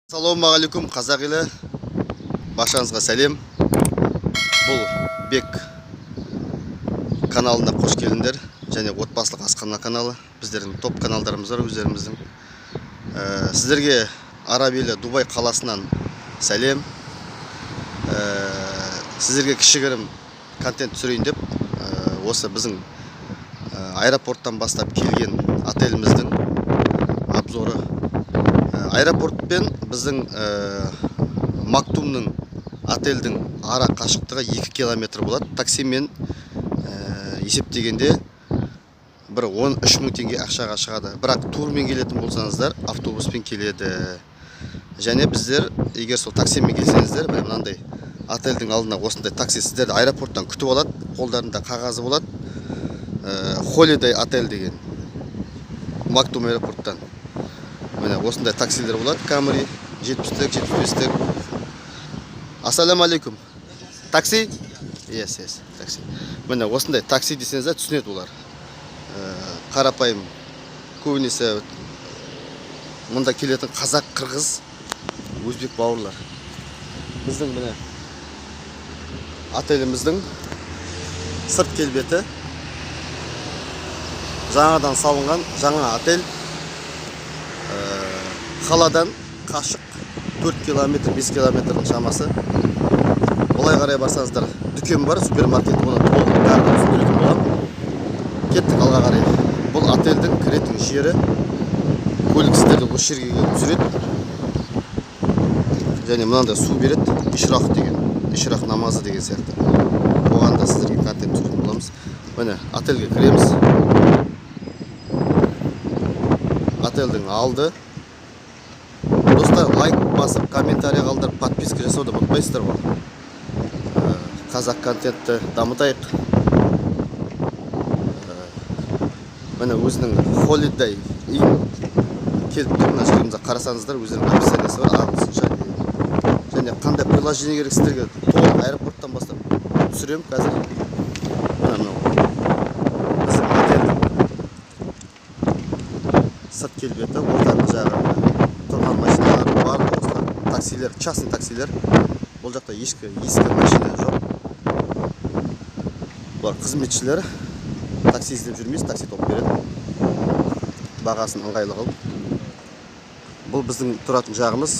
Ассалаумағалейкум қазақ елі, баршаңызға сәлем. Бұл Бек каналына қош келдіңдер. Және отбасылық асхана каналы. Біздердің топ каналдарымыз бар өздеріміздің. Сіздерге Араб елі Дубай қаласынан сәлем. Сіздерге кішігірім контент түсірейін деп, осы біздің аэропорттан бастап келген отеліміздің обзоры. Аэропорт пен біздің Мактумның отельдің ара қашықтығы 2 километр болады. Таксимен есептегенде бір 13 мың теңге ақшаға шығады. Бірақ турмен келетін болсаңыздар, автобуспен келеді. Және біздер, егер сол таксимен келсеңіздер, мынандай отельдің алдына осындай такси сіздерді аэропорттан күтіп алады. Қолдарында қағазы болады. Holiday отель деген Мактум аэропорттан. Міне осындай таксилер болады. Камри 70-тік, 75-тік. Ассаламу алейкум. Такси? Yes, такси. Міне осындай такси десеңіздер түсінеді олар. Қарапайым көбінесе мұнда келетін қазақ, қырғыз, өзбек бауырлар. Біздің міне отеліміздің сырт келбеті. Жаңадан салынған жаңа отель. Қаладан қашық 4 километр, 5 километрдің шамасы. Олай қарай барсаңыздар, дүкен бар, супермаркет, оны толық бәрін түсіндіретін болады. Кеттік алға қарай. Бұл отельдің кіретін жері. Көлік сіздерді осы жерге келіп түсіреді. Және мынандай су береді. Ишрақ деген, ишрақ намазы деген сияқты. Оған да сіздерге контент түсіретін боламыз. Міне отельге кіреміз. Отельдің алды. Достар, лайк басып, комментарий қалдырып, подписка жасауды ұмытпайсыздар ғой. Қазақ контентті дамытайық. Міне өзінің Holiday Inn келіп тұр. Мына жерімізде қарасаңыздар, өзінің описаниясы бар, ағылшынша. Және қандай приложение керек сіздерге толық аэропорттан бастап түсірем қазір. Мына біздің отельдің сырт келбеті, ортаңғы жағы тұрған машиналар бар, таксилер, частный таксилер. Бұл жақта ескі машина жоқ. Бұлар қызметшілер. Такси іздеп жүрмейсіз, такси тауып береді. Бағасын ыңғайлы қылып. Бұл біздің тұратын жағымыз.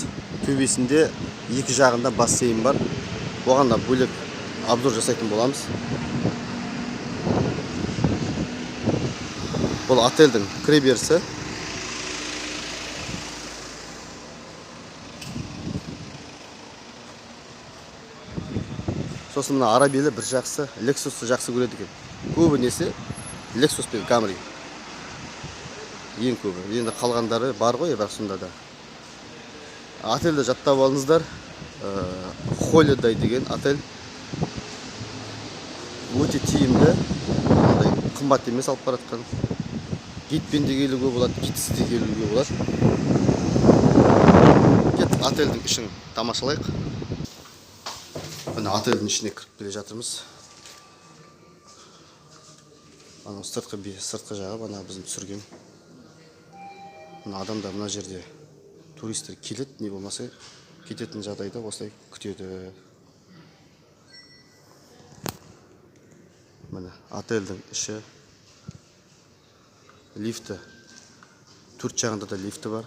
Төбесінде екі жағында бассейн бар. Оған да бөлек обзор жасайтын боламыз. Бұл отельдің кіреберісі. Сосын мына Араб елі бір жақсы, Lexus'ты жақсы көреді екен. Көбінесе Lexus пен Camry. Ең көбі. Енді қалғандары бар ғой, бірақ сонда да. Отельді жаттап алыңыздар. Holiday деген отель. Өте тиімді. Қымбат емес алып баратқан. Гидпен де келуге болады, гидсіз де келуге болады. Кеттік отельдің ішін тамашалайық. Мына отельдің ішіне кіріп келе жатырмыз. Ана сыртқы жағы, ана біздің түсірген. Мына адамдар мына жерде туристер келеді, не болмаса кететін жағдайда осылай күтеді. Міне отельдің іші. Лифті. Төрт жағында да лифті бар.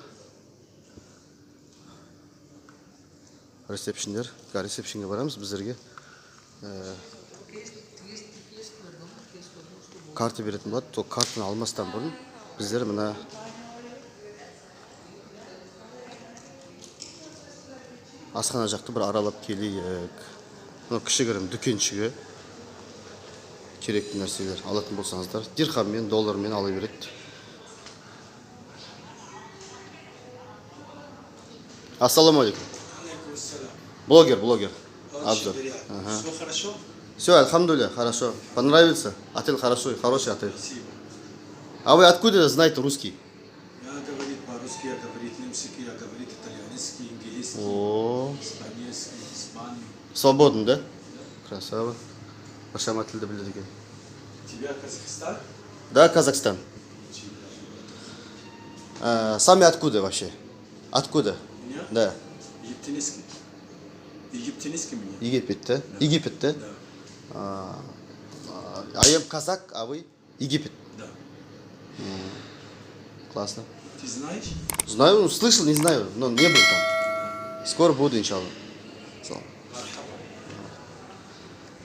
Ресепшндер. Ресепшнге барамыз біздерге. Карты беретін болады. Сол картаны алмастан бұрын біздер мына асхана жақты бір аралап келейік. Мына кішігірім дүкеншіге керекті нәрселер алатын болсаңыздар, дирхаммен, доллармен ала береді. Ассаламу алейкум. Блогер. Обзор. Все хорошо? Все, альхамдулилля, хорошо. Понравился? Отель хороший отель. А вы откуда знаете русский? Я говорю по-русски, я говорю немецкий, я говорю итальянский, английский, испанский, испанский. Свободно, да? Красава. Ваша тілді біледі екен. Тебя Казахстан? Да, Казахстан. Сами откуда вообще? Откуда? Меня? Да. Египтянский. Египтянский мне. Египетте. Египетте. Да. I am казак, а вы Египет. Да. Классно. Ты знаешь? Знаю, слышал, не знаю, но не был там. Скоро буду, иншалла. Салам.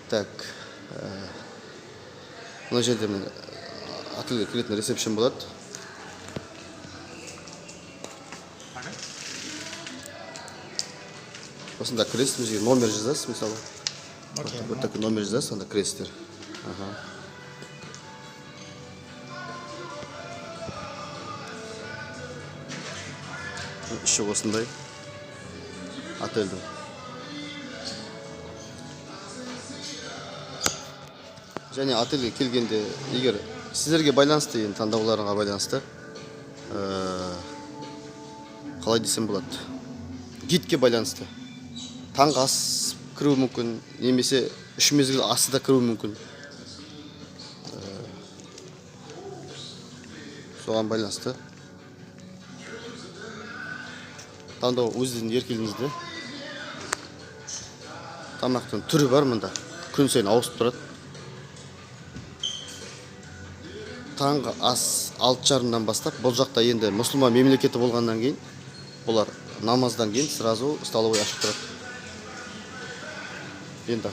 Так. Мына жерде мен отельге кіретін ресепшн болады. Осында кіресіз, мына жерге номер жазасыз, мысалы. Вот такой номер жазасыз, онда кіресіздер. Ага. Іші осындай отельдің. Және отельге келгенде, егер сіздерге байланысты, енді таңдауларыңа байланысты, қалай десем болады, гидке байланысты. Таңғы ас кіруі мүмкін, немесе үш мезгіл асы да кіруі мүмкін. Соған байланысты. Таңдау өздерің еркеліңізде. Тамақтың түрі бар мұнда. Күн сайын ауысып тұрады. Таңғы ас 6:30-дан бастап, бұл жақта енді мұсылман мемлекеті болғаннан кейін, олар намаздан кейін сразу столовый ашып тұрады. Енді